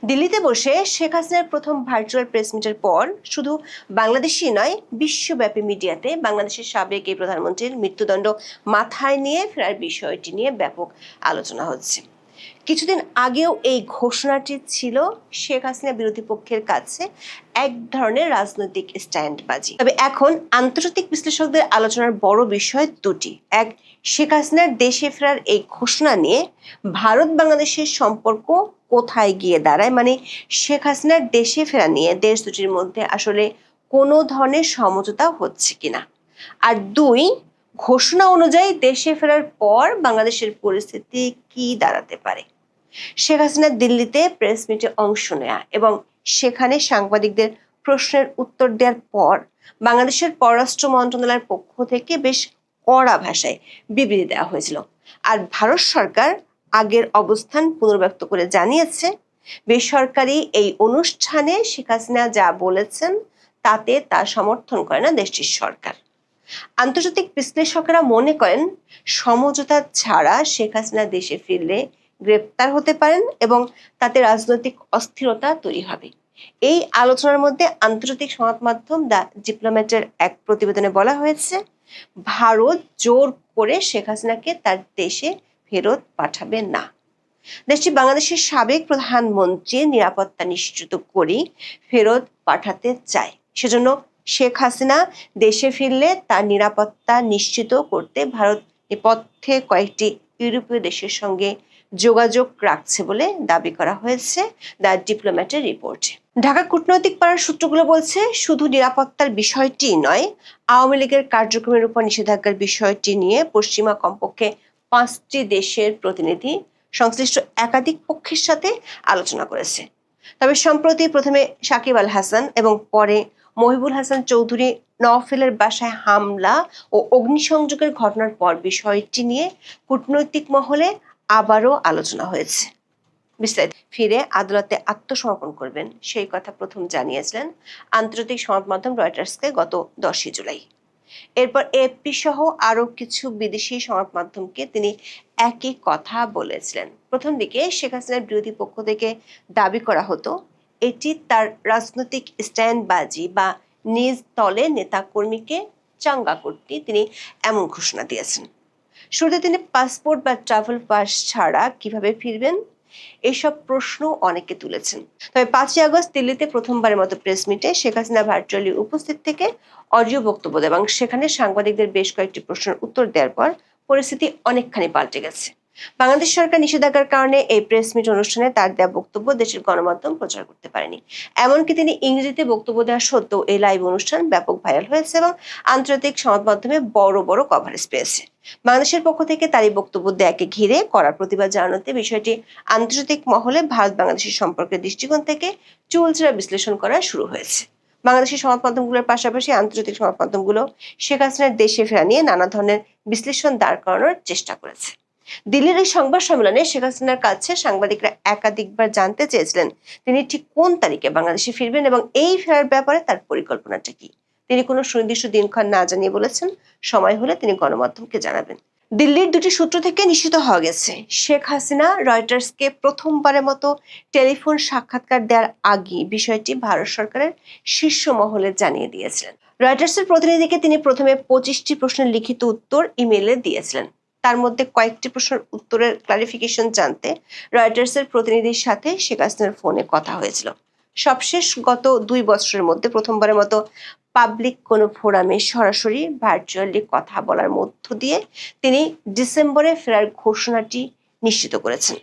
দিল্লিতে বসে শেখ হাসিনার প্রথম ভার্চুয়াল প্রেস মিটের পর শুধু বাংলাদেশই নয়, বিশ্বব্যাপী মিডিয়াতে বাংলাদেশের সাবেক এই প্রধানমন্ত্রীর মৃত্যুদণ্ড মাথায় নিয়ে ফেরার বিষয়টি নিয়ে ব্যাপক আলোচনা হচ্ছে। কিছুদিন আগেও এই ঘোষণাটি ছিল শেখ হাসিনা বিরোধী পক্ষের কাছে এক ধরনের রাজনৈতিক স্ট্যান্ডবাজি। তবে এখন আন্তর্জাতিক বিশ্লেষকদের আলোচনার বড় বিষয় দুটি। এক, শেখ হাসিনার দেশে ফেরার এই ঘোষণা নিয়ে ভারত বাংলাদেশের সম্পর্ক কোথায় গিয়ে দাঁড়ায়, মানে শেখ হাসিনার দেশে ফেরা নিয়ে দেশ দুটির মধ্যে আসলে কোনো ধরনের সমঝোতা হচ্ছে কিনা। আর দুই, ঘোষণা অনুযায়ী দেশে ফেরার পর বাংলাদেশের পরিস্থিতি কি দাঁড়াতে পারে। শেখ হাসিনা দিল্লিতে প্রেস মিটে অংশ নেয়া এবং সেখানে সাংবাদিকদের প্রশ্নের উত্তর দেওয়ার পর বাংলাদেশের পররাষ্ট্র মন্ত্রণালয়ের পক্ষ থেকে বেশ কড়া ভাষায় বিবৃতি দেওয়া হয়েছিল। আর ভারত সরকার আগের অবস্থান পুনর্ব্যক্ত করে জানিয়েছে, বেসরকারি এই অনুষ্ঠানে শেখ হাসিনা যা বলেছেন তাতে তা সমর্থন করে না দেশটির সরকার। আন্তর্জাতিক বিশ্লেষকেরা মনে করেন, সমঝোতা ছাড়া শেখ হাসিনা দেশে ফিরলে গ্রেপ্তার হতে পারেন এবং তাতে রাজনৈতিক অস্থিরতা তৈরি হবে। এই আলোচনার মধ্যে আন্তর্জাতিক সংবাদ মাধ্যম দ্য ডিপ্লোম্যাটের এক প্রতিবেদনে বলা হয়েছে, ভারত জোর করে শেখ হাসিনাকে তার দেশে ফেরত পাঠাবে না। দেশটি বাংলাদেশের সাবেক প্রধানমন্ত্রীর নিরাপত্তা নিশ্চিত করে ফেরত পাঠাতে চায়। সেজন্য শেখ হাসিনা দেশে ফিরলে তার নিরাপত্তা নিশ্চিত করতে ভারত নেপথ্যে কয়েকটি ইউরোপীয় দেশের সঙ্গে যোগাযোগ রাখছে বলে দাবি করা হয়েছে দ্য ডিপ্লোম্যাটের রিপোর্টে। ঢাকা কূটনৈতিক পাড়ার সূত্রগুলো বলছে, শুধু নিরাপত্তার বিষয়টি নয়, আওয়ামী লীগের কার্যক্রমের উপর নিষেধাজ্ঞার বিষয়টি নিয়ে পশ্চিমা কমপক্ষে 5টি দেশের প্রতিনিধি সংশ্লিষ্ট একাধিক পক্ষের সাথে আলোচনা করেছে। তবে সম্প্রতি প্রথমে সাকিব আল হাসান এবং পরে মহিবুল হাসান চৌধুরী নওফেলের বাসায় হামলা ও অগ্নিসংযোগের ঘটনার পর বিষয়টি নিয়ে কূটনৈতিক মহলে আবারও আলোচনা হয়েছে। বিস্তারিত ফিরে আদালতে আত্মসমর্পণ করবেন সেই কথা প্রথম জানিয়েছিলেন আন্তর্জাতিক সংবাদ মাধ্যম রয়টার্সকে গত 10 জুলাই। এরপর এএফপি সহ আরো কিছু বিদেশি সংবাদ মাধ্যমকে তিনি একই কথা বলেছিলেন। প্রথম দিকে শেখ হাসিনার বিরোধী পক্ষ থেকে দাবি করা হতো, এটি তার রাজনৈতিক স্ট্যান্ডবাজি বা নিজ দলে নেতা কর্মীকে চাঙ্গা করতে তিনি এমন ঘোষণা দিয়েছেন। শুরুতে তিনি পাসপোর্ট বা ট্রাভেল পাস ছাড়া কিভাবে ফিরবেন এসব প্রশ্ন অনেকে তুলেছেন। তবে 5ই আগস্ট দিল্লিতে প্রথমবারের মতো প্রেস মিটে শেখ হাসিনা ভার্চুয়ালি উপস্থিত থেকে অডিও বক্তব্য দেন এবং সেখানে সাংবাদিকদের বেশ কয়েকটি প্রশ্নের উত্তর দেওয়ার পর পরিস্থিতি অনেকখানি পাল্টে গেছে। বাংলাদেশ সরকার নিষেধাজ্ঞার কারণে এই প্রেস মিট অনুষ্ঠানে তার দেওয়া বক্তব্য দেশের গণমাধ্যম প্রচার করতে পারেনি। এমনকি তিনি ইংরেজিতে বক্তব্য দেওয়া সত্ত্বেও এই লাইভ অনুষ্ঠান ব্যাপক ভাইরাল হয়েছে এবং আন্তর্জাতিক সংবাদ মাধ্যমে বড় বড় কভারেজ পেয়েছে। বাংলাদেশের পক্ষ থেকে তার এই বক্তব্য দেয়াকে ঘিরে কড়া প্রতিবাদ জানাতে বিষয়টি আন্তর্জাতিক মহলে ভারত বাংলাদেশের সম্পর্কের দৃষ্টিকোণ থেকে চুলচেরা বিশ্লেষণ করা শুরু হয়েছে। বাংলাদেশের সংবাদ মাধ্যমগুলোর পাশাপাশি আন্তর্জাতিক সংবাদ মাধ্যমগুলো শেখ হাসিনার দেশে ফেরা নিয়ে নানা ধরনের বিশ্লেষণ দাঁড় করানোর চেষ্টা করেছে। দিল্লির এই সংবাদ সম্মেলনে শেখ হাসিনার কাছে সাংবাদিকরা একাধিকবার জানতে চেয়েছিলেন তিনি ঠিক কোন তারিখে বাংলাদেশে ফিরবেন এবং এই ফেরার ব্যাপারে তার পরিকল্পনাটা কি। তিনি কোনো সুনির্দিষ্ট দিনক্ষণ না জানিয়ে বলেছেন, সময় হলে তিনি গণমাধ্যমকে জানাবেন। দিল্লির দুটি সূত্র থেকে নিশ্চিত হওয়া গেছে, শেখ হাসিনা রয়টার্সকে প্রথমবারের মতো টেলিফোন সাক্ষাৎকার দেওয়ার আগে বিষয়টি ভারত সরকারের শীর্ষ মহলে জানিয়ে দিয়েছিলেন। রয়টার্সের প্রতিনিধিকে তিনি প্রথমে 25টি প্রশ্নের লিখিত উত্তর ইমেইলে দিয়েছিলেন। তার মধ্যে কয়েকটি প্রশ্নের উত্তরের ক্লারিফিকেশন জানতে রয়টার্সের প্রতিনিধির সাথে শেখ হাসিনার ফোনে কথা হয়েছিল। সবশেষ গত 2 বছরের মধ্যে প্রথমবারের মতো পাবলিক কোনো ফোরামে সরাসরি ভার্চুয়ালি কথা বলার মধ্য দিয়ে তিনি ডিসেম্বরে ফেরার ঘোষণাটি নিশ্চিত করেছেন।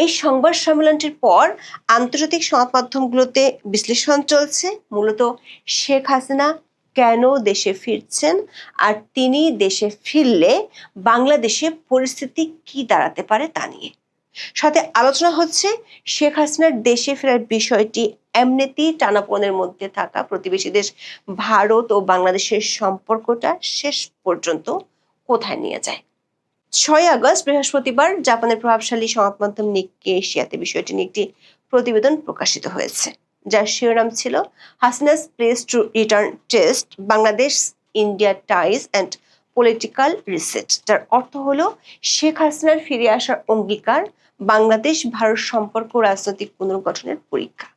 এই সংবাদ সম্মেলনটির পর আন্তর্জাতিক সংবাদ মাধ্যমগুলোতে বিশ্লেষণ চলছে মূলত শেখ হাসিনা কেন দেশে ফিরছেন আর তিনি দেশে ফিরলে বাংলাদেশে পরিস্থিতি কি দাঁড়াতে পারে তা নিয়ে। সাথে আলোচনা হচ্ছে শেখ হাসিনার দেশে ফেরার বিষয়টি এমনিতেই টানাপোড়েনের মধ্যে থাকা প্রতিবেশী দেশ ভারত ও বাংলাদেশের সম্পর্কটা শেষ পর্যন্ত কোথায় নিয়ে যায়। 6 আগস্ট বৃহস্পতিবার জাপানের প্রভাবশালী সংবাদ মাধ্যম নিক্কে এশিয়াতে বিষয়টি নিয়ে একটি প্রতিবেদন প্রকাশিত হয়েছে, যার শিরোনাম ছিল Hasina's place to written test Bangladesh India ties and political reset, যার অর্থ হলো শেখ হাসিনার ফিরে আসার অঙ্গীকার বাংলাদেশ ভারত সম্পর্ক রাজনৈতিক পুনর্গঠনের পরীক্ষা।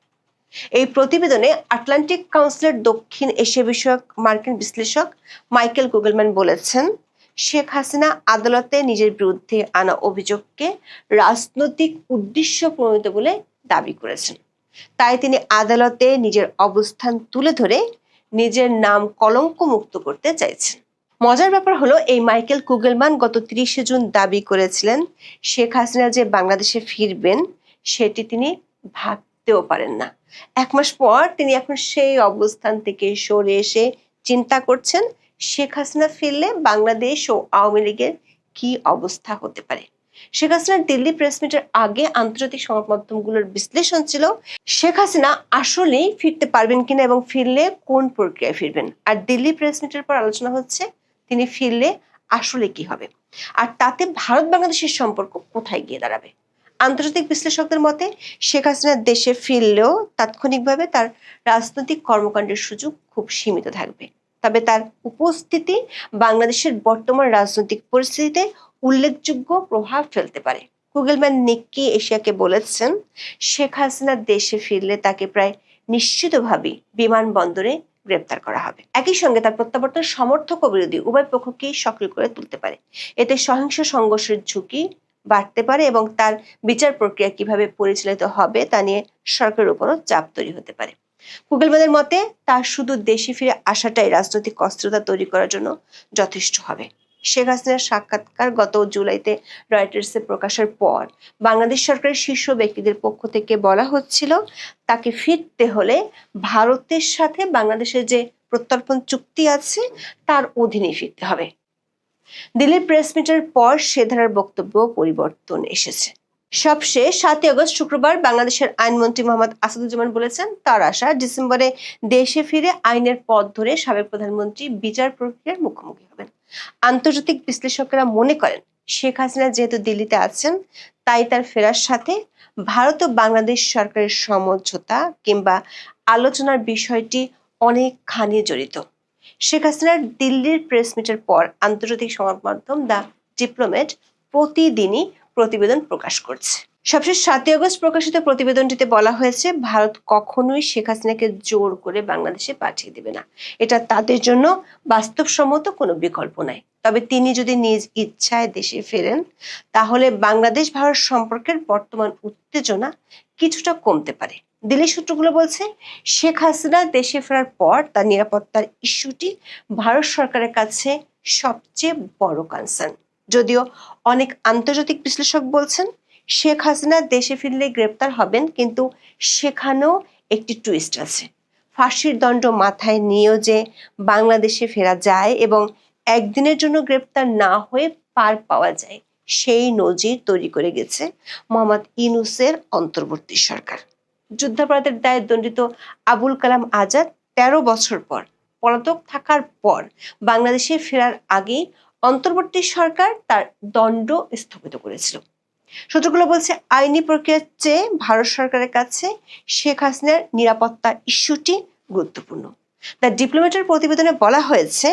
এই প্রতিবেদনে আটলান্টিক কাউন্সিলের দক্ষিণ এশিয়া বিষয়ক মার্কিন বিশ্লেষক মাইকেল কুগেলম্যান বলেছেন, শেখ হাসিনা আদালতে নিজের বিরুদ্ধে আনা অভিযোগকে রাজনৈতিক উদ্দেশ্য প্রণোদিত বলে দাবি করেছেন। তাই তিনি আদালতে নিজের অবস্থান তুলে ধরে নিজের নাম কলঙ্ক মুক্ত করতে চাইছেন। মজার ব্যাপার হলো, এই মাইকেল কুগেলম্যান গত 30শে জুন দাবি করেছিলেন শেখ হাসিনা যে বাংলাদেশে ফিরবেন সেটি তিনি ভাবতেও পারেন না। 1 মাস পর তিনি এখন সেই অবস্থান থেকে সরে এসে চিন্তা করছেন শেখ হাসিনা ফিরলে বাংলাদেশ ও আওয়ামী লীগের কি অবস্থা হতে পারে। শেখ হাসিনার দিল্লি প্রেস মিটের আগে আন্তর্জাতিক সংবাদ মাধ্যমগুলোর বিশ্লেষণ ছিল শেখ হাসিনা আসলেই ফিরতে পারবেন কিনা এবং ফিরলে কোন প্রক্রিয়ায় ফিরবেন। আর দিল্লি প্রেস মিটের পর আলোচনা হচ্ছে তিনি ফিরলে আসলে কি হবে, আর তাতে ভারত বাংলাদেশের সম্পর্ক কোথায় গিয়ে দাঁড়াবে। আন্তর্জাতিক বিশ্লেষকদের মতে শেখ হাসিনা দেশে ফিরলেও তাৎক্ষণিকভাবে তার রাজনৈতিক কর্মকাণ্ডের সুযোগ খুব সীমিত থাকবে, তবে তার উপস্থিতি বাংলাদেশের বর্তমান রাজনৈতিক পরিস্থিতিতে উল্লেখযোগ্য প্রভাব ফেলতে পারে। কুগেলম্যান নিক্কি এশিয়াকে বলেছেন, শেখ হাসিনা দেশে ফিরলে তাকে প্রায় নিশ্চিতভাবেই বিমানবন্দরে গ্রেপ্তার করা হবে। একই সঙ্গে তার প্রত্যাবর্তন সমর্থক ও বিরোধী উভয় পক্ষকেই সক্রিয় করে তুলতে পারে। এতে সহিংস সংঘর্ষের ঝুঁকি বাড়তে পারে এবং তার বিচার প্রক্রিয়া কিভাবে পরিচালিত হবে তা নিয়ে সরকারের উপরও চাপ তৈরি হতে পারে। কুগেলম্যানের মতে তার শুধু দেশে ফিরে আসাটাই রাজনৈতিক অস্থিরতা তৈরি করার জন্য যথেষ্ট হবে। শেখ হাসিনার সাক্ষাৎকার গত জুলাইতে রয়টার্সে প্রকাশের পর বাংলাদেশ সরকারের শীর্ষ ব্যক্তিদের পক্ষ থেকে বলা হচ্ছিল তাকে ফিরতে হলে ভারতের সাথে বাংলাদেশের যে প্রত্যর্পণ চুক্তি আছে তার অধীনে ফিরতে হবে। দিল্লির প্রেস মিটের পর সে ধারার বক্তব্য পরিবর্তন এসেছে। সবশেষ 7 আগস্ট শুক্রবার বাংলাদেশের আইনমন্ত্রী মোহাম্মদ আসাদুজ্জামান বলেছেন তার আশা ডিসেম্বরে দেশে ফিরে আইনের পথ ধরে সাবেক প্রধানমন্ত্রী বিচার প্রক্রিয়ার মুখোমুখি হবেন। আন্তর্জাতিক বিশ্লেষকেরা মনে করেন শেখ হাসিনা যেহেতু দিল্লিতে আছেন তাই তার ফেরার সাথে ভারত ও বাংলাদেশ সরকারের সমঝোতা কিংবা আলোচনার বিষয়টি অনেকখানি জড়িত। শেখ হাসিনার দিল্লির প্রেস মিটের পর আন্তর্জাতিক সংবাদ মাধ্যম দ্য ডিপ্লোম্যাট প্রতিদিনই প্রতিবেদন প্রকাশ করছে। সবশেষ 7 আগস্ট প্রকাশিত প্রতিবেদনটিতে বলা হয়েছে ভারত কখনোই শেখ হাসিনাকে জোর করে বাংলাদেশে পাঠিয়ে দেবে না, এটা তাদের জন্য বাস্তবসম্মত কোনো বিকল্প নাই। তবে তিনি যদি নিজ ইচ্ছায় দেশে ফেরেন তাহলে বাংলাদেশ ভারত সম্পর্কের বর্তমান উত্তেজনা কিছুটা কমতে পারে। দিল্লি সূত্রগুলো বলছে শেখ হাসিনা দেশে ফেরার পর তার নিরাপত্তার ইস্যুটি ভারত সরকারের কাছে সবচেয়ে বড় কনসার্ন। যদিও অনেক আন্তর্জাতিক বিশ্লেষক বলছেন শেখ হাসিনা দেশে ফিরলে গ্রেপ্তার হবেন, কিন্তু সেখানেও একটি টুইস্ট আছে। ফাঁসির দণ্ড মাথায় নিয়েও যে বাংলাদেশে ফেরা যায় এবং একদিনের জন্য গ্রেপ্তার না হয়ে পার পাওয়া যায় সেই নজির তৈরি করে গেছে মোহাম্মদ ইউনূসের অন্তর্বর্তী সরকার। যুদ্ধাপরাধের দায়ে দণ্ডিত আবুল কালাম আজাদ 13 বছর পর পলাতক থাকার পর বাংলাদেশে ফেরার আগেই অন্তর্বর্তী সরকার তার দণ্ড স্থগিত করেছিল। সূত্রগুলো বলছে আইনি প্রক্রিয়ার চেয়ে ভারত সরকারের কাছে শেখ হাসিনার নিরাপত্তা ইস্যুটি গুরুত্বপূর্ণ। দ্য ডিপ্লোম্যাটের প্রতিবেদনে বলা হয়েছে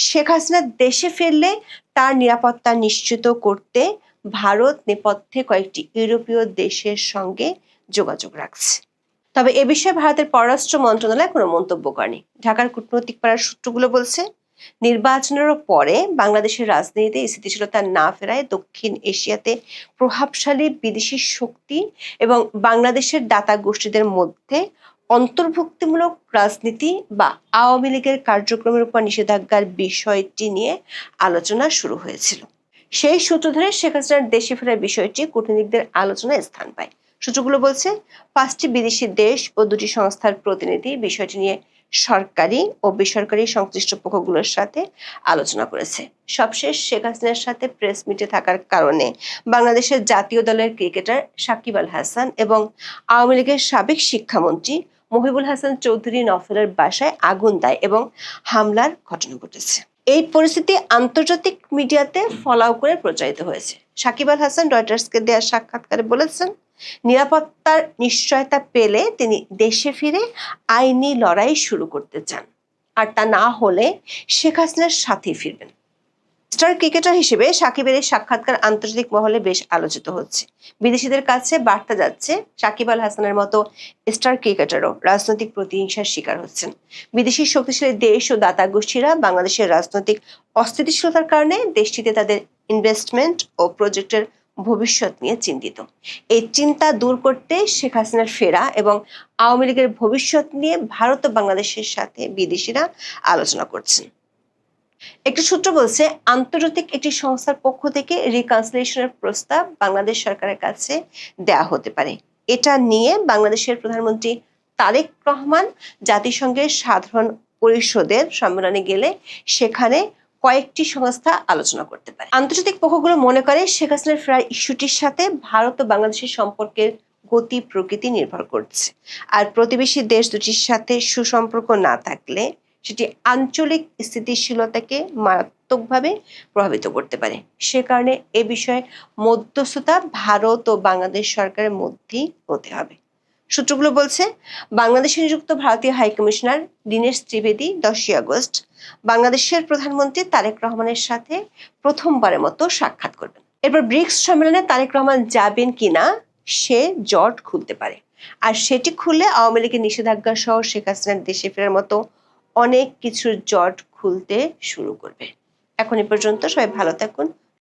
শেখ হাসিনা দেশে ফিরলে তার নিরাপত্তা নিশ্চিত করতে ভারত নেপথ্যে কয়েকটি ইউরোপীয় দেশের সঙ্গে যোগাযোগ রাখছে। তবে এ বিষয়ে ভারতের পররাষ্ট্র মন্ত্রণালয় কোনো মন্তব্য করেনি। ঢাকার কূটনৈতিক পাড়ার সূত্রগুলো বলছে নির্বাচনেরও পরে বাংলাদেশের রাজনীতিতে স্থিতিশীলতা না ফেরায় দক্ষিণ এশিয়াতে প্রভাবশালী বিদেশি শক্তি এবং বাংলাদেশের দাতা গোষ্ঠীদের মধ্যে অন্তর্ভুক্তিমূলক রাজনীতি বা আওয়ামী লীগের কার্যক্রমের উপর নিষেধাজ্ঞার বিষয়টি নিয়ে আলোচনা শুরু হয়েছিল। সেই সূত্র ধরে শেখ হাসিনার দেশে ফেরার বিষয়টি কূটনীতিকদের আলোচনায় স্থান পায়। সূত্রগুলো বলছে 5টি বিদেশি দেশ ও 2টি সংস্থার প্রতিনিধি বিষয়টি নিয়ে সরকারি ও বেসরকারি সংশ্লিষ্ট পক্ষগুলোর সাথে আলোচনা করেছে। সবশেষ শেখ হাসিনার সাথে প্রেস মিটে থাকার কারণে বাংলাদেশের জাতীয় দলের ক্রিকেটার সাকিব আল হাসান এবং আওয়ামী লীগের সাবেক শিক্ষামন্ত্রী মহিবুল হাসান চৌধুরী নফেলের বাসায় আগুন দেয় এবং হামলার ঘটনা ঘটেছে। এই পরিস্থিতি আন্তর্জাতিক মিডিয়াতে ফলাও করে প্রচারিত হয়েছে। সাকিব আল হাসান রয়টার্সকে দেওয়া সাক্ষাৎকারে বলেছেন নিরাপত্তার নিশ্চয়তা পেলে তিনি দেশে ফিরে আইনি লড়াই শুরু করতে চান, আর তা না হলে শেখ হাসিনার সাথে ফিরবেন। স্টার ক্রিকেটার হিসেবে সাকিবের এই সাক্ষাৎকার আন্তর্জাতিক মহলে বেশ আলোচিত হচ্ছে। বিদেশিদের কাছে বার্তা যাচ্ছে, সাকিব আল হাসানের মতো স্টার ক্রিকেটারও রাজনৈতিক প্রতিহিংসার শিকার হচ্ছেন। বিদেশি শক্তিশালী দেশ ও দাতা গোষ্ঠীরা বাংলাদেশের রাজনৈতিক অস্থিতিশীলতার কারণে দেশটিতে তাদের ইনভেস্টমেন্ট ও প্রজেক্টের ভবিষ্যৎ নিয়ে চিন্তিত। এই চিন্তা দূর করতে শেখ হাসিনার ফেরা এবং আওয়ামী লীগের ভবিষ্যৎ নিয়ে ভারত ও বাংলাদেশের সাথে বিদেশিরা আলোচনা করছেন। একটি সূত্র বলছে, আন্তর্জাতিক একটি সংস্থার পক্ষ থেকে রিকনসিলিয়েশনের প্রস্তাব বাংলাদেশ সরকারের কাছে দেয়া হতে পারে। এটা নিয়ে বাংলাদেশের প্রধানমন্ত্রী তারেক রহমান জাতিসংঘের সাধারণ পরিষদের সম্মেলনে গেলে সেখানে কয়েকটি সংস্থা আলোচনা করতে পারে। আন্তর্জাতিক পক্ষগুলো মনে করে শেখ হাসিনার ফেরার ইস্যুটির সাথে ভারত ও বাংলাদেশের সম্পর্কের গতি প্রকৃতি নির্ভর করছে। আর প্রতিবেশী দেশ দুটির সাথে সুসম্পর্ক না থাকলে সেটি আঞ্চলিক স্থিতিশীলতাকে মারাত্মকভাবে প্রভাবিত করতে পারে। সে কারণে এ বিষয়ে মধ্যস্থতা ভারত ও বাংলাদেশ সরকারের মধ্যেই হতে হবে। সূত্রগুলো বলছে, বাংলাদেশে নিযুক্ত ভারতীয় হাইকমিশনার দীনেশ ত্রিবেদী 10ই আগস্ট বাংলাদেশের প্রধানমন্ত্রী তারেক রহমানের সাথে প্রথমবারের মতো সাক্ষাৎ করবেন। এরপর ব্রিক্স সম্মেলনে তারেক রহমান যাবেন কিনা সে জট খুলতে পারে। আর সেটি খুললে আওয়ামী লীগের নিষেধাজ্ঞা সহ শেখ হাসিনার দেশে ফেরার মতো অনেক কিছুর জট খুলতে শুরু করবে। এখন এ পর্যন্ত, সবাই ভালো থাকুন,